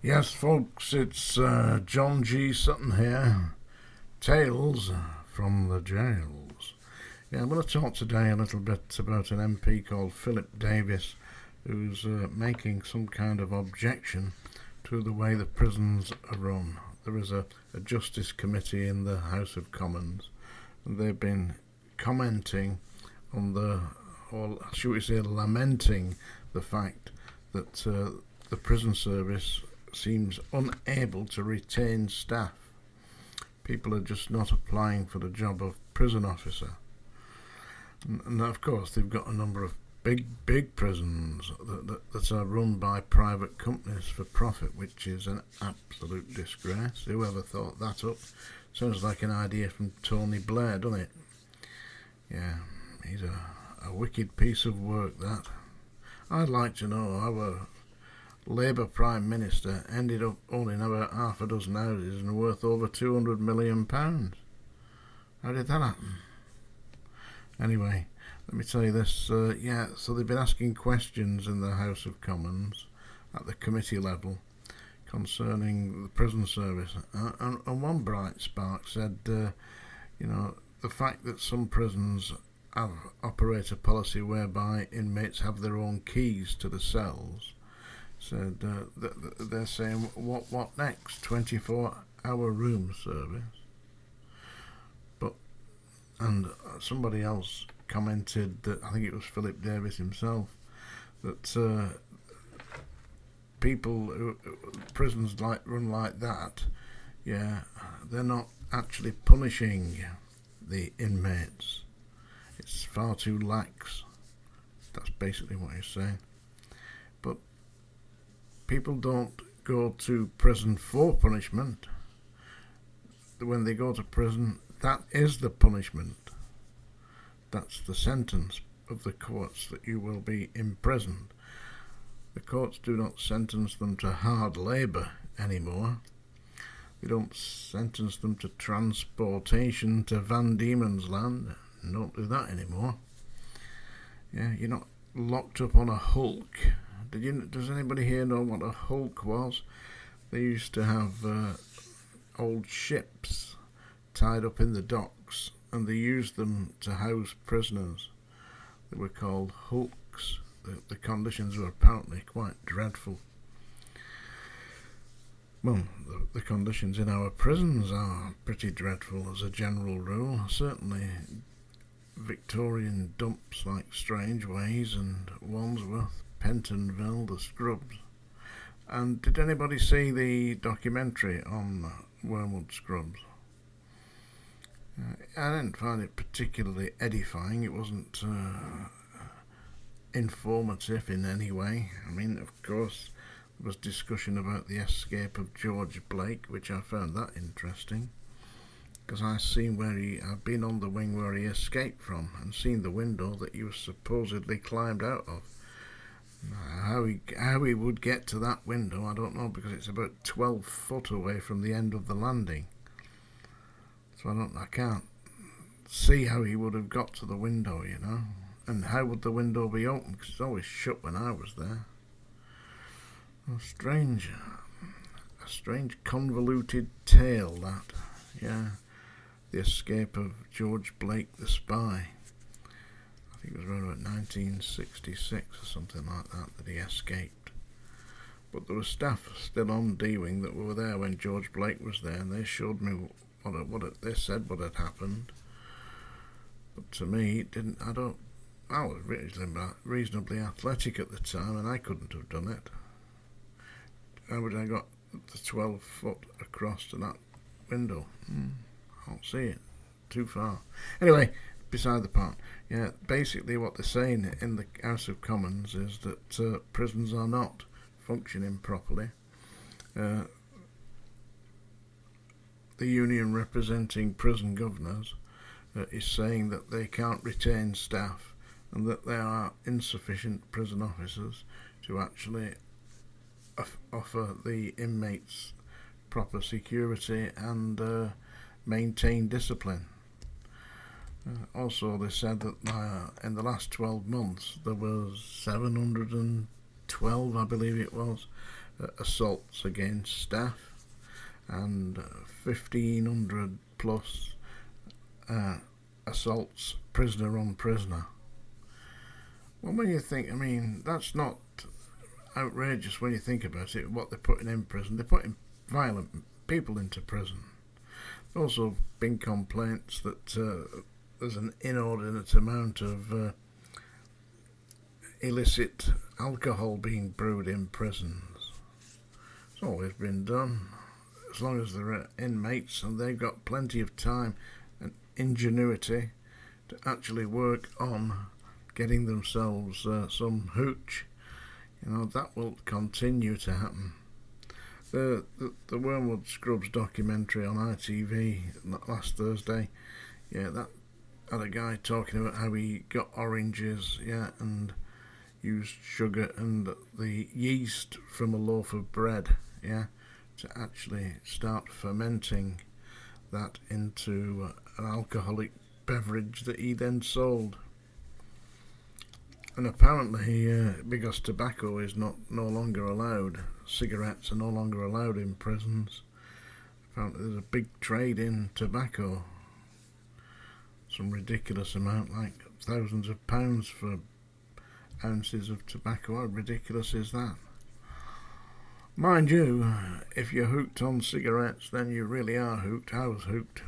Yes, folks, it's John G. Sutton here. Tales from the jails. Yeah, I'm going to talk today a little bit about an MP called Philip Davis, who's making some kind of objection to the way the prisons are run. There is a Justice Committee in the House of Commons, and they've been commenting on or should we say lamenting the fact that the prison service seems unable to retain staff. People are just not applying for the job of prison officer. And of course they've got a number of big prisons that are run by private companies for profit, which is an absolute disgrace. Whoever thought that up? Sounds like an idea from Tony Blair, doesn't it? Yeah, he's a wicked piece of work, that. I'd like to know how a Labour Prime Minister ended up owning about half a dozen houses and worth over £200 million. How did that happen? Anyway, let me tell you this. So they've been asking questions in the House of Commons at the committee level concerning the prison service. And one bright spark said, the fact that some prisons operate a policy whereby inmates have their own keys to the cells, said they're saying, what next? 24-hour room service? And somebody else commented that, I think it was Philip Davis himself, that prisons run like that, they're not actually punishing the inmates. It's far too lax. That's basically what he's saying. But people don't go to prison for punishment. When they go to prison, that is the punishment. That's the sentence of the courts, that you will be imprisoned. The courts do not sentence them to hard labour anymore. They don't sentence them to transportation to Van Diemen's Land. Don't do that anymore. Yeah, you're not locked up on a hulk. Does anybody here know what a hulk was? They used to have old ships tied up in the docks, and they used them to house prisoners. They were called hulks. The conditions were apparently quite dreadful. Well, the conditions in our prisons are pretty dreadful as a general rule. Certainly Victorian dumps like Strangeways and Wandsworth, Pentonville, the Scrubs. And did anybody see the documentary on Wormwood Scrubs? I didn't find it particularly edifying. It wasn't informative in any way. I mean, of course, there was discussion about the escape of George Blake, which I found that interesting, because I've been on the wing where he escaped from and seen the window that he was supposedly climbed out of. How he would get to that window, I don't know, because it's about 12 foot away from the end of the landing. So I can't see how he would have got to the window, And how would the window be open? Because it's always shut when I was there. A strange convoluted tale, that. Yeah. The escape of George Blake the spy. I think it was around about 1966 or something like that he escaped. But there was staff still on D-Wing that were there when George Blake was there, and they showed me they said what had happened. But to me, it didn't. I was reasonably athletic at the time, and I couldn't have done it. How would I got the 12 foot across to that window? I don't see it. Too far. Anyway, beside the point. Yeah, basically what they're saying in the House of Commons is that prisons are not functioning properly. The union representing prison governors is saying that they can't retain staff and that there are insufficient prison officers to actually offer the inmates proper security and maintain discipline. Also, they said that in the last 12 months there was 712, I believe it was, assaults against staff, and 1,500 plus assaults prisoner on prisoner. Well, when you think, I mean, that's not outrageous when you think about it, what they're putting in prison. They're putting violent people into prison. There's also been complaints that there's an inordinate amount of illicit alcohol being brewed in prisons. It's always been done, as long as there are inmates and they've got plenty of time and ingenuity to actually work on getting themselves some hooch. That will continue to happen. The Wormwood Scrubs documentary on ITV last Thursday, that had a guy talking about how he got oranges, and used sugar and the yeast from a loaf of bread, to actually start fermenting that into an alcoholic beverage that he then sold. And apparently, because tobacco is no longer allowed, cigarettes are no longer allowed in prisons. Apparently there's a big trade in tobacco. Some ridiculous amount, like thousands of pounds for ounces of tobacco. How ridiculous is that? Mind you, if you're hooked on cigarettes, then you really are hooked. I was hooked.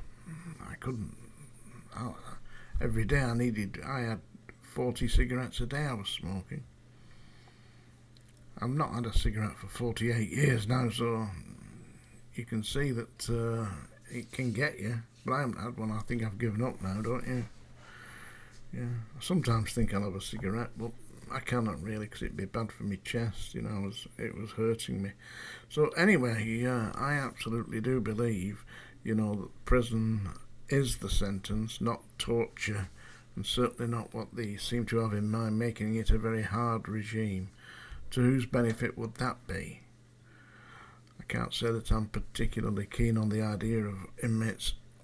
Every day I had 40 cigarettes a day I was smoking. I've not had a cigarette for 48 years now, so you can see that it can get you. But I haven't had one. I think I've given up now, don't you? Yeah. I sometimes think I'll have a cigarette, but I cannot really, because it'd be bad for my chest. It was hurting me. So anyway, I absolutely do believe, that prison is the sentence, not torture, and certainly not what they seem to have in mind, making it a very hard regime. To whose benefit would that be? I can't say that I'm particularly keen on the idea of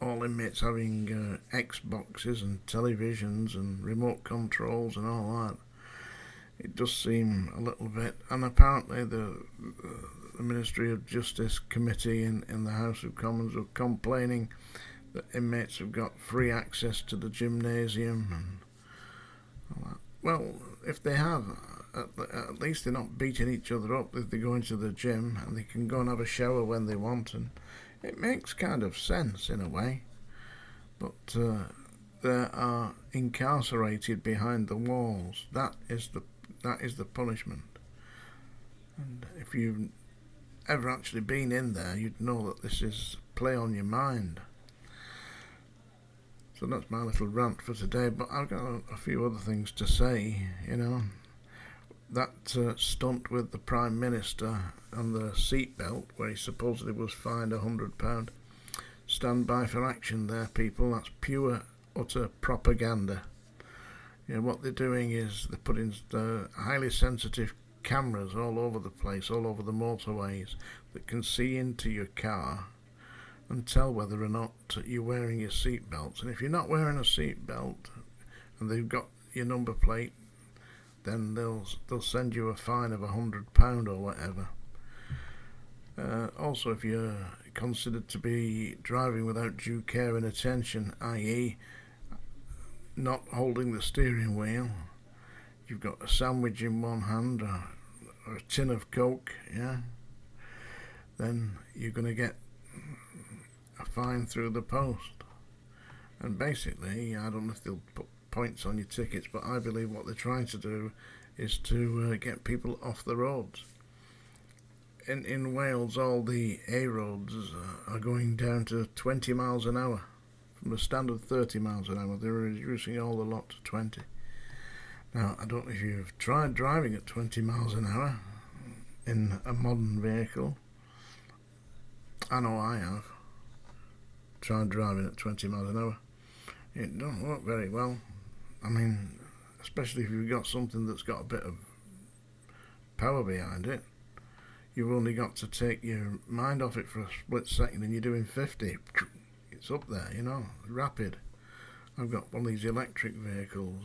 all inmates having Xboxes and televisions and remote controls and all that. It does seem a little bit, and apparently the Ministry of Justice Committee in the House of Commons are complaining that inmates have got free access to the gymnasium and all that. Well, if they have, at least they're not beating each other up if they go into the gym, and they can go and have a shower when they want, and it makes kind of sense in a way. But they are incarcerated behind the walls. That is the punishment. And if you've ever actually been in there, you'd know that this is play on your mind. So that's my little rant for today, but I've got a few other things to say, That stunt with the Prime Minister and the seatbelt, where he supposedly was fined £100. Stand by for action there, people. That's pure, utter propaganda. What they're doing is they're putting highly sensitive cameras all over the place, all over the motorways, that can see into your car and tell whether or not you're wearing your seatbelts. And if you're not wearing a seatbelt and they've got your number plate, then they'll send you a fine of £100 or whatever. Also, if you're considered to be driving without due care and attention, i.e. not holding the steering wheel, you've got a sandwich in one hand or a tin of Coke, then you're going to get a fine through the post. And basically, I don't know if they'll put points on your tickets, but I believe what they're trying to do is to get people off the roads. In Wales, all the A roads are going down to 20 miles an hour from a standard 30 miles an hour. They're reducing all the lot to 20. Now, I don't know if you've tried driving at 20 miles an hour in a modern vehicle. I know I have tried driving at 20 miles an hour. It don't work very well. I mean, especially if you've got something that's got a bit of power behind it. You've only got to take your mind off it for a split second and you're doing 50. It's up there, rapid. I've got one of these electric vehicles.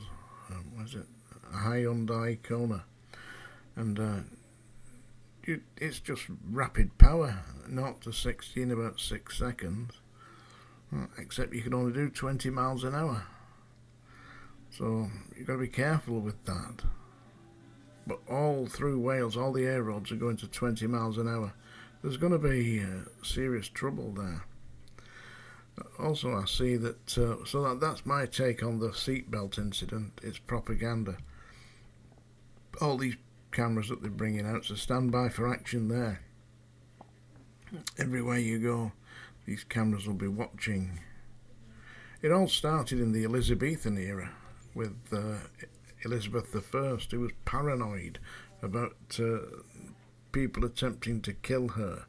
A Hyundai Kona. And it's just rapid power, 0 to 60 in about 6 seconds. Except you can only do 20 miles an hour. So you've got to be careful with that. But all through Wales, all the air roads are going to 20 miles an hour. There's going to be serious trouble there. Also, I see that, that's my take on the seatbelt incident. It's propaganda. All these cameras that they're bringing out, so stand by for action there. Everywhere you go, these cameras will be watching. It all started in the Elizabethan era with Elizabeth I, who was paranoid about people attempting to kill her,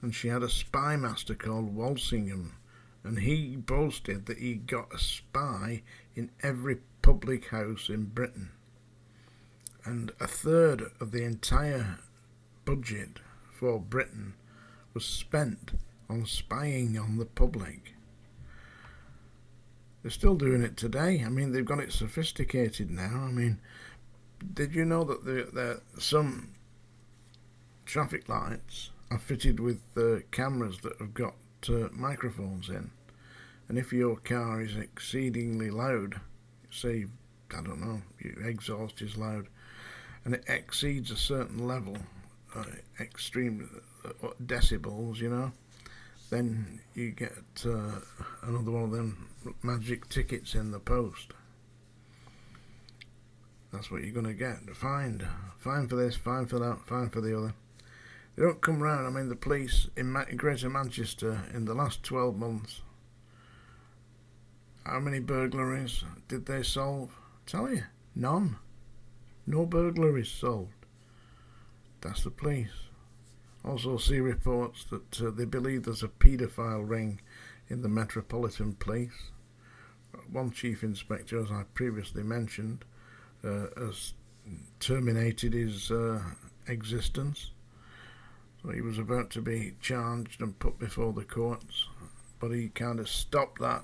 and she had a spy master called Walsingham, and he boasted that he got a spy in every public house in Britain, and a third of the entire budget for Britain was spent on spying on the public. They're still doing it today. I mean, they've got it sophisticated now. I mean, did you know that some traffic lights are fitted with cameras that have got microphones in? And if your car is exceedingly loud, say, I don't know, your exhaust is loud, and it exceeds a certain level, extreme decibels, you know, then you get another one of them magic tickets in the post. That's what you're going to get. Fine for this, fine for that, fine for the other. They don't come round. I mean, the police in Greater Manchester in the last 12 months, how many burglaries did they solve? Tell you, none. No burglaries solved. That's the police. Also see reports that they believe there's a paedophile ring in the Metropolitan Police. One chief inspector, as I previously mentioned, has terminated his existence. So he was about to be charged and put before the courts, but he kind of stopped that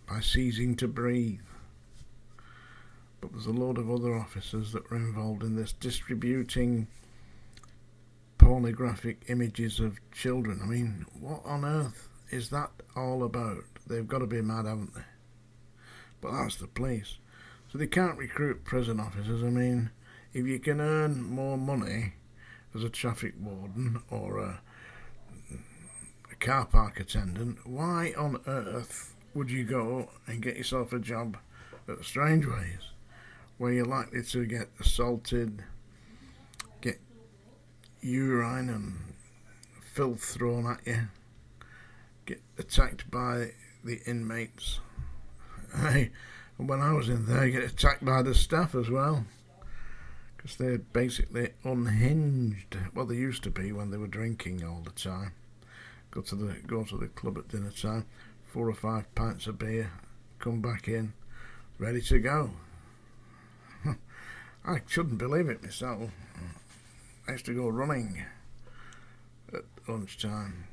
by ceasing to breathe. But there's a load of other officers that were involved in this, distributing pornographic images of children. I mean, what on earth is that all about? They've got to be mad, haven't they? But that's the police. So they can't recruit prison officers. I mean, if you can earn more money as a traffic warden or a car park attendant, why on earth would you go and get yourself a job at Strangeways, where you're likely to get assaulted, get urine and filth thrown at you, get attacked by the inmates? Hey, and when I was in there, get attacked by the staff as well, because they're basically unhinged. Well, they used to be when they were drinking all the time. Go to the club at dinner time, 4 or 5 pints of beer, come back in, ready to go. I couldn't believe it myself. I used to go running at lunchtime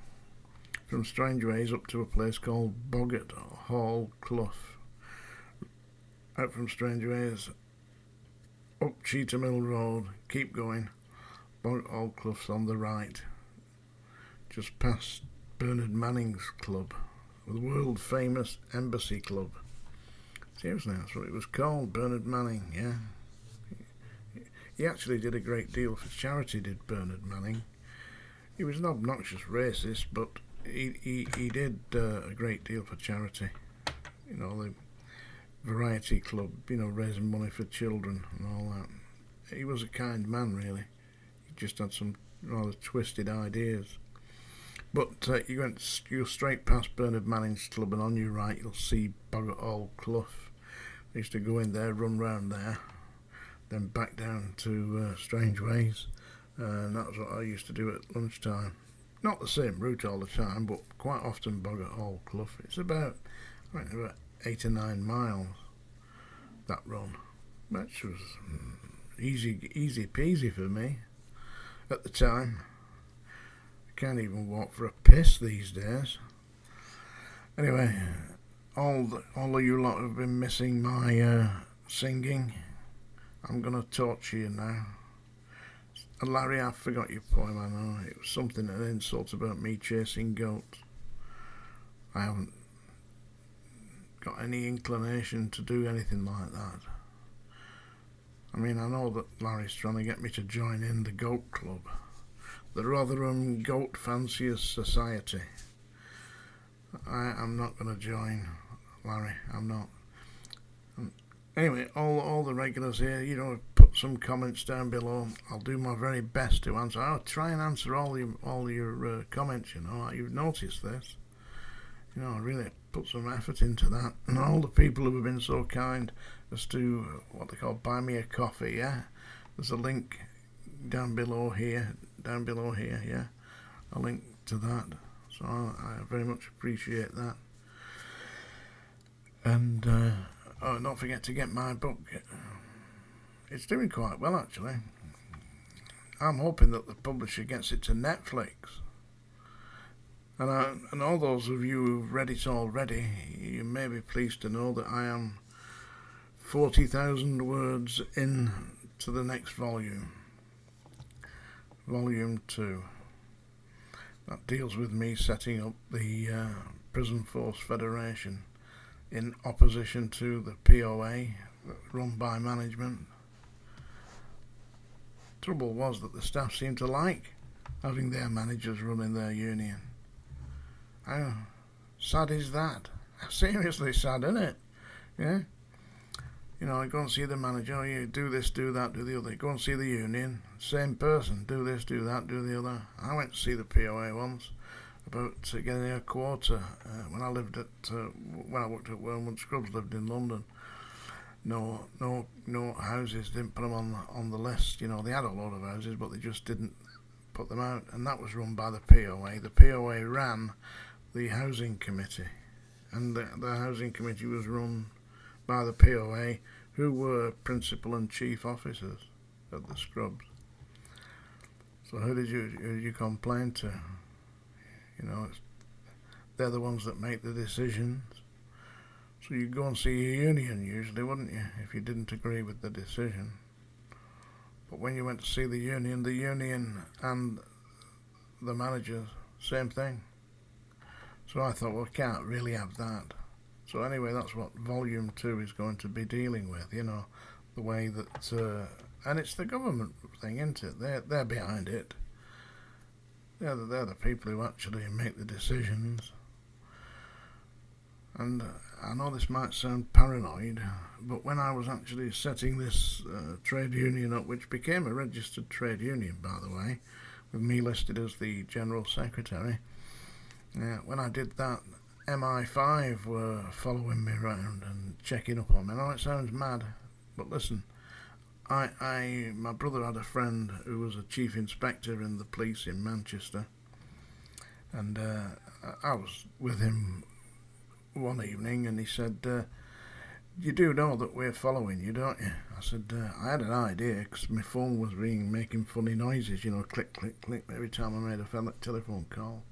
from Strangeways up to a place called Boggart Hall Clough. Out from Strangeways, up Cheetah Mill Road, keep going, Boggart Hall Clough's on the right, just past Bernard Manning's club, the world famous Embassy Club. Seriously, that's what it was called, Bernard Manning, yeah. He actually did a great deal for charity, did Bernard Manning. He was an obnoxious racist, but he did a great deal for charity. You know, the Variety Club, you know, raising money for children and all that. He was a kind man, really. He just had some rather twisted ideas. But you go straight past Bernard Manning's club, and on your right you'll see Boggart Hall Clough. I used to go in there, run round there, then back down to Strangeways, and that's what I used to do at lunchtime. Not the same route all the time, but quite often Boggart Hall Clough. It's about 8 or 9 miles, that run, which was easy peasy for me at the time. Can't even walk for a piss these days. Anyway, all of you lot have been missing my singing. I'm gonna torture you now. And Larry, I forgot your poem, I know. It was something, an insult about me chasing goats. I haven't got any inclination to do anything like that. I mean, I know that Larry's trying to get me to join in the Goat Club, the Rotherham Goat Fanciers Society. I'm not going to join, Larry, I'm not. Anyway, all the regulars here, put some comments down below. I'll do my very best to answer. I'll try and answer all your comments, You've noticed this. I really put some effort into that. And all the people who have been so kind as to what they call buy me a coffee, yeah? There's a link down below here, yeah? A link to that. So I very much appreciate that. And don't forget to get my book. It's doing quite well, actually. I'm hoping that the publisher gets it to Netflix. And all those of you who've read it already, you may be pleased to know that I am 40,000 words in to the next volume. Volume 2. That deals with me setting up the Prison Force Federation in opposition to the POA run by management. Trouble was that the staff seemed to like having their managers running their union. How sad is that? Seriously sad, isn't it? Yeah? I go and see the manager, you do this, do that, do the other. Go and see the union, same person, do this, do that, do the other. I went to see the POA once about getting a quota when I worked at Wormwood Scrubs, lived in London. No houses, didn't put them on the list. They had a lot of houses, but they just didn't put them out, and that was run by the POA. The POA ran the housing committee, and the housing committee was run by the POA, who were principal and chief officers at the Scrubs. So who did you complain to? They're the ones that make the decisions. So you'd go and see your union usually, wouldn't you, if you didn't agree with the decision. But when you went to see the union and the managers, same thing. So I thought, well, can't really have that. So anyway, that's what Volume 2 is going to be dealing with, the way that... and it's the government thing, isn't it? They're behind it. They're the people who actually make the decisions. And I know this might sound paranoid, but when I was actually setting this trade union up, which became a registered trade union, by the way, with me listed as the General Secretary, when I did that, MI5 were following me around and checking up on me. I know it sounds mad, but listen, my brother had a friend who was a chief inspector in the police in Manchester, and I was with him one evening, and he said, you do know that we're following you, don't you? I said, I had an idea, because my phone was making funny noises, click, click, click, every time I made a telephone call.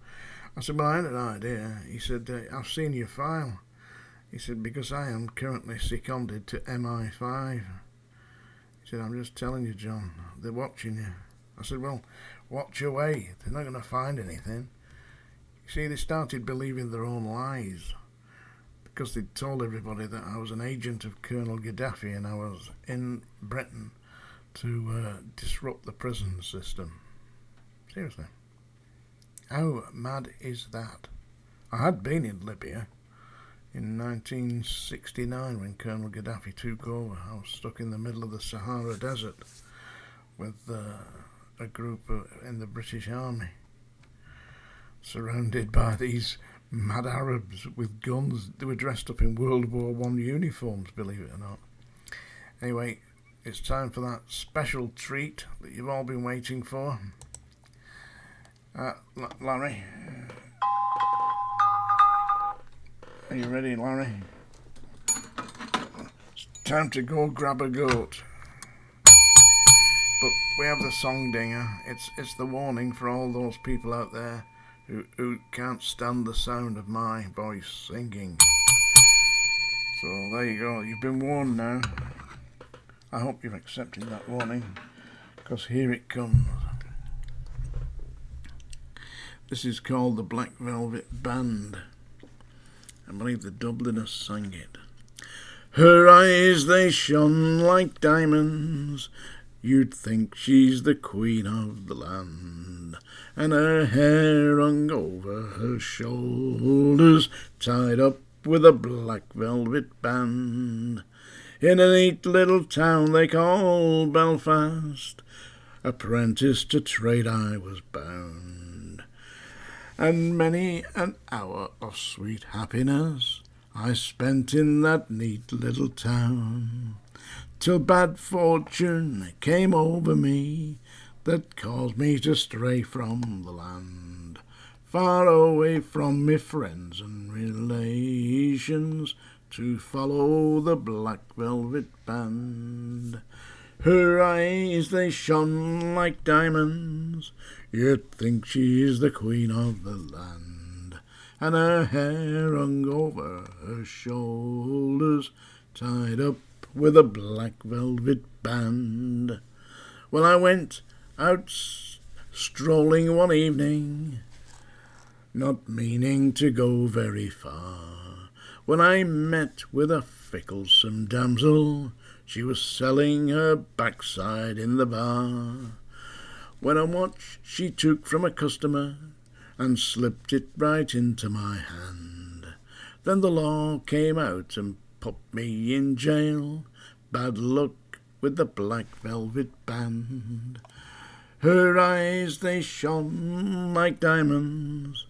I said, well, I had an idea. He said, I've seen your file. He said, because I am currently seconded to MI5. He said, I'm just telling you, John, they're watching you. I said, well, watch away. They're not going to find anything. You see, they started believing their own lies, because they'd told everybody that I was an agent of Colonel Gaddafi and I was in Britain to disrupt the prison system. Seriously. How mad is that? I had been in Libya in 1969 when Colonel Gaddafi took over. I was stuck in the middle of the Sahara Desert with a group in the British Army, surrounded by these mad Arabs with guns. They were dressed up in World War I uniforms, believe it or not. Anyway, it's time for that special treat that you've all been waiting for. Larry, are you ready, Larry? It's time to go grab a goat. But we have the song dinger. It's the warning for all those people out there who can't stand the sound of my voice singing. So there you go. You've been warned now. I hope you've accepted that warning, because here it comes. This is called the Black Velvet Band. I believe the Dubliners sang it. Her eyes, they shone like diamonds, you'd think she's the queen of the land. And her hair hung over her shoulders, tied up with a black velvet band. In a neat little town they call Belfast, apprentice to trade I was bound. And many an hour of sweet happiness I spent in that neat little town, till bad fortune came over me that caused me to stray from the land, far away from me friends and relations, to follow the black velvet band. Her eyes, they shone like diamonds, you'd think she's the queen of the land. And her hair hung over her shoulders, tied up with a black velvet band. Well, I went out strolling one evening, not meaning to go very far, when I met with a ficklesome damsel. She was selling her backside in the bar, when a watch she took from a customer and slipped it right into my hand. Then the law came out and put me in jail. Bad luck with the black velvet band. Her eyes, they shone like diamonds,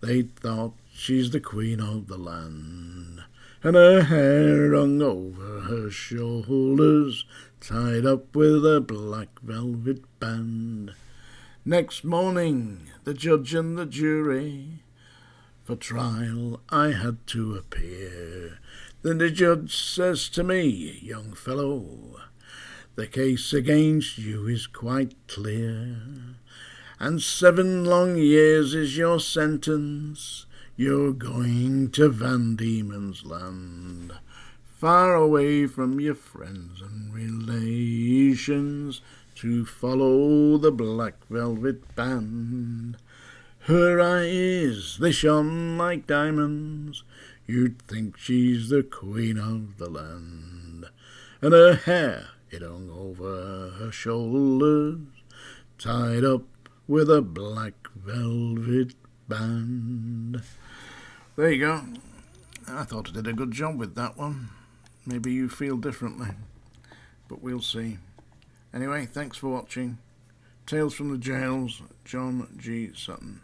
they thought she's the queen of the land. And her hair hung over her shoulders, tied up with a black velvet band. Next morning, the judge and the jury, for trial I had to appear. Then the judge says to me, young fellow, the case against you is quite clear, and 7 long years is your sentence. You're going to Van Diemen's Land, far away from your friends and relations, to follow the black velvet band. Her eyes, they shone like diamonds, you'd think she's the queen of the land. And her hair, it hung over her shoulders, tied up with a black velvet band. There you go. I thought I did a good job with that one. Maybe you feel differently, but we'll see. Anyway, thanks for watching. Tales from the Jails, John G. Sutton.